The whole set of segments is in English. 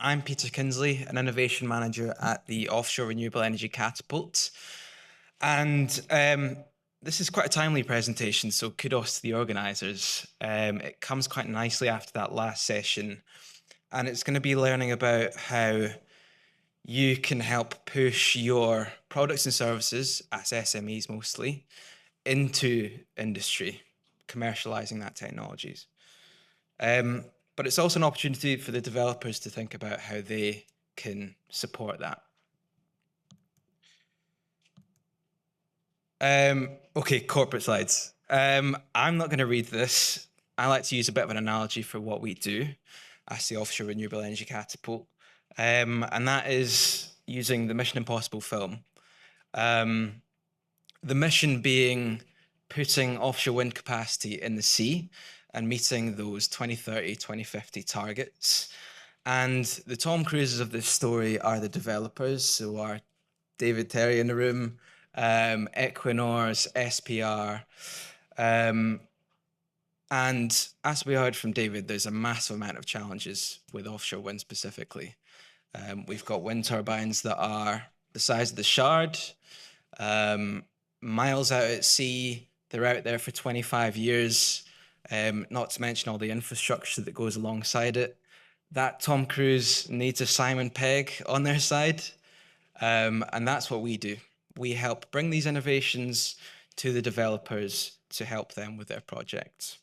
I'm Peter Kinsley, an innovation manager at the Offshore Renewable Energy Catapult. And this is quite a timely presentation, so kudos to the organisers. It comes quite nicely after that last session, and it's going to be learning about how you can help push your products and services, as SMEs mostly, into industry, commercialising that technologies. But it's also an opportunity for the developers to think about how they can support that. Okay, corporate slides. I'm not going to read this. I like to use a bit of an analogy for what we do as the Offshore Renewable Energy Catapult. And that is using the Mission Impossible film. The mission being putting offshore wind capacity in the sea and meeting those 2030, 2050 targets. And the Tom Cruises of this story are the developers, so our David Terry in the room, Equinor's, SPR. And as we heard from David, there's a massive amount of challenges with offshore wind specifically. We've got wind turbines that are the size of the Shard, miles out at sea. They're out there for 25 years, not to mention all the infrastructure that goes alongside it. That Tom Cruise needs a Simon Pegg on their side, and that's what we do. We help bring these innovations to the developers to help them with their projects.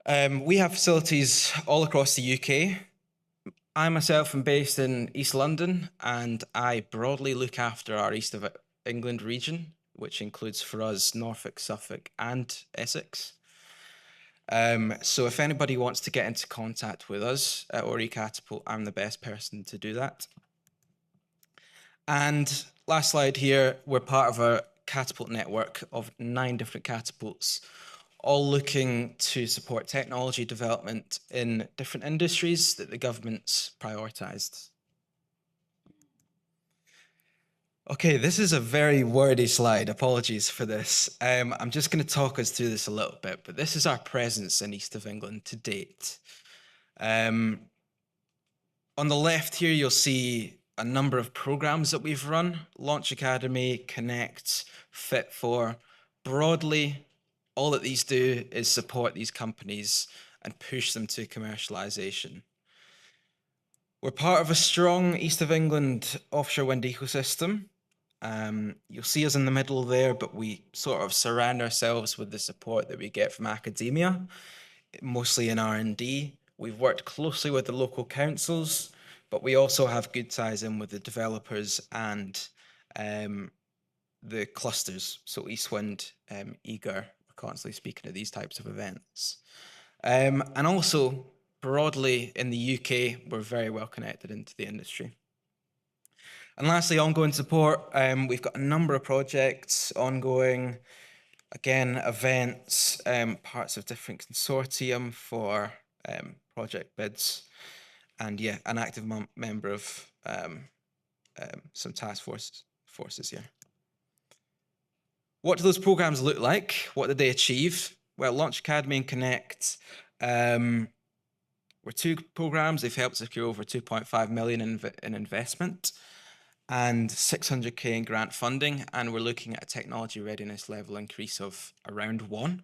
We have facilities all across the UK. I myself am based in East London, and I broadly look after our East of England region, which includes for us Norfolk, Suffolk, and Essex. So if anybody wants to get into contact with us at ORN Catapult, I'm the best person to do that. And last slide here, we're part of a catapult network of 9 different catapults, all looking to support technology development in different industries that the government's prioritised. Okay, this is a very wordy slide. Apologies for this. I'm just going to talk us through this a little bit, but this is our presence in East of England to date. On the left here, you'll see a number of programs that we've run: Launch Academy, Connect, Fit for. Broadly, all that these do is support these companies and push them to commercialisation. We're part of a strong East of England offshore wind ecosystem. You'll see us in the middle there, but we sort of surround ourselves with the support that we get from academia, mostly in R&D. We've worked closely with the local councils, but we also have good ties in with the developers and the clusters. So East Wind, Eager, we're constantly speaking at these types of events. And also, broadly in the UK, we're very well connected into the industry. And lastly, ongoing support. We've got a number of projects ongoing, again, events, parts of different consortium for project bids, and yeah, an active member of some task forces here. What do those programs look like? What did they achieve? Well, Launch Academy and Connect were 2 programs. They've helped secure over 2.5 million in investment and 600k in grant funding, and we're looking at a technology readiness level increase of around 1.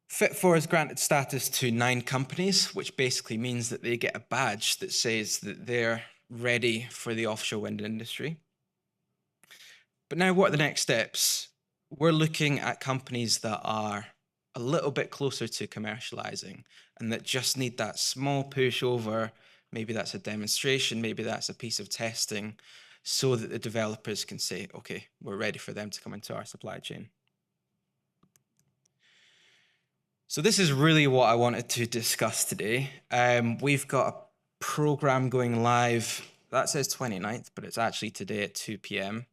Fit for has granted status to 9 companies, which basically means that they get a badge that says that they're ready for the offshore wind industry. But now what are the next steps? We're looking at companies that are a little bit closer to commercializing and that just need that small push over. Maybe that's a demonstration, maybe that's a piece of testing, so that the developers can say, okay, we're ready for them to come into our supply chain. So this is really what I wanted to discuss today. We've got a program going live, that says 29th, but it's actually today at 2 p.m.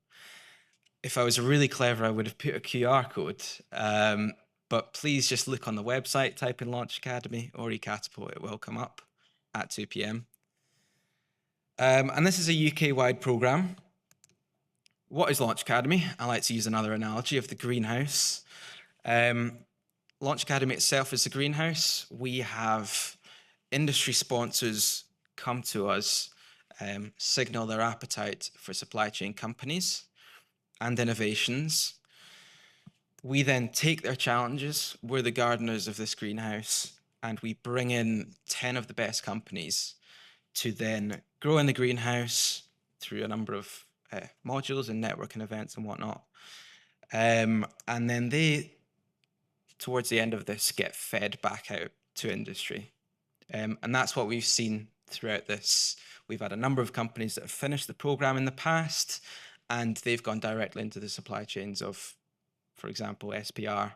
If I was really clever, I would have put a QR code, but please just look on the website, type in Launch Academy or eCatapult, it will come up at 2 p.m. And this is a UK-wide program. What is Launch Academy? I like to use another analogy of the greenhouse. Launch Academy itself is the greenhouse. We have industry sponsors come to us, signal their appetite for supply chain companies and innovations. We then take their challenges. We're the gardeners of this greenhouse, and we bring in 10 of the best companies to then grow in the greenhouse through a number of modules and networking events and whatnot. And then they, towards the end of this, get fed back out to industry. And that's what we've seen throughout this. We've had a number of companies that have finished the program in the past, and they've gone directly into the supply chains of, for example, SPR,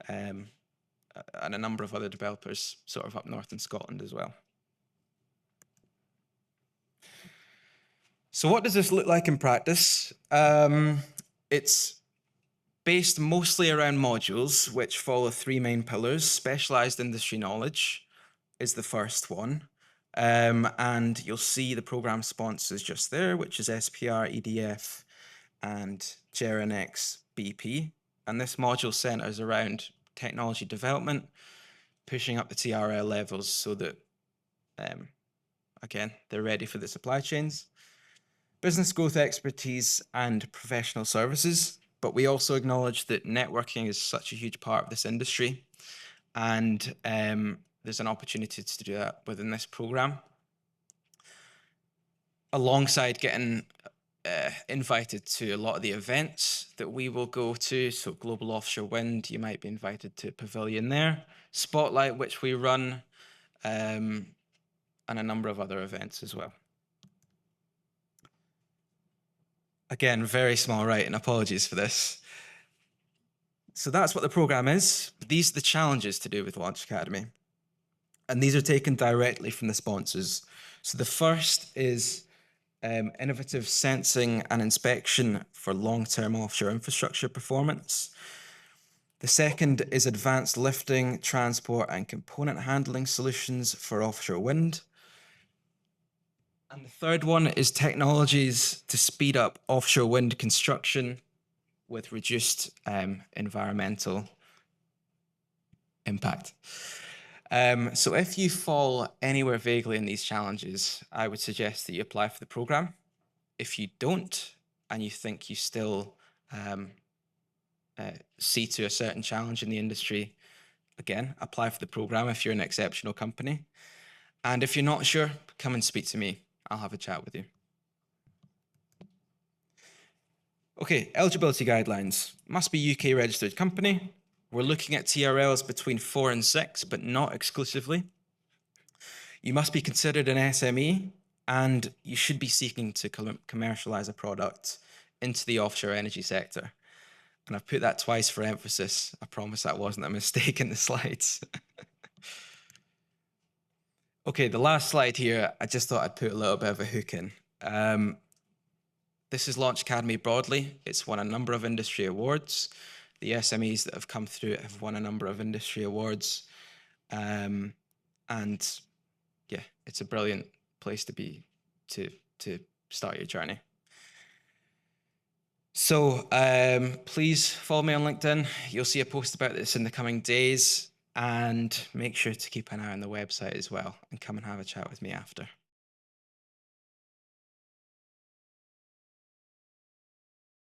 and a number of other developers sort of up north in Scotland as well. So what does this look like in practice? It's based mostly around modules, which follow three main pillars. Specialized industry knowledge is the first one. And you'll see the program sponsors just there, which is SPR, EDF, and JRNX BP. And this module centers around technology development, pushing up the TRL levels so that, again, they're ready for the supply chains. Business growth expertise and professional services. But we also acknowledge that networking is such a huge part of this industry. And there's an opportunity to do that within this program. Alongside getting invited to a lot of the events that we will go to, so Global Offshore Wind, you might be invited to Pavilion there, Spotlight, which we run, and a number of other events as well. Again, very small writing, apologies for this. So that's what the program is. These are the challenges to do with Launch Academy. And these are taken directly from the sponsors. So the first is innovative sensing and inspection for long-term offshore infrastructure performance. The second is advanced lifting, transport, and component handling solutions for offshore wind. And the third one is technologies to speed up offshore wind construction with reduced environmental impact. So if you fall anywhere vaguely in these challenges, I would suggest that you apply for the program. If you don't, and you think you still see to a certain challenge in the industry, again, apply for the program if you're an exceptional company. And if you're not sure, come and speak to me. I'll have a chat with you. Okay, eligibility guidelines. Must be UK registered company. We're looking at TRLs between 4 and 6, but not exclusively. You must be considered an SME, and you should be seeking to commercialize a product into the offshore energy sector. And I've put that twice for emphasis. I promise that wasn't a mistake in the slides. Okay, the last slide here, I just thought I'd put a little bit of a hook in. This is Launch Academy broadly. It's won a number of industry awards. The SMEs that have come through it have won a number of industry awards. And yeah, it's a brilliant place to be to start your journey. So please follow me on LinkedIn. You'll see a post about this in the coming days, and make sure to keep an eye on the website as well and come and have a chat with me after.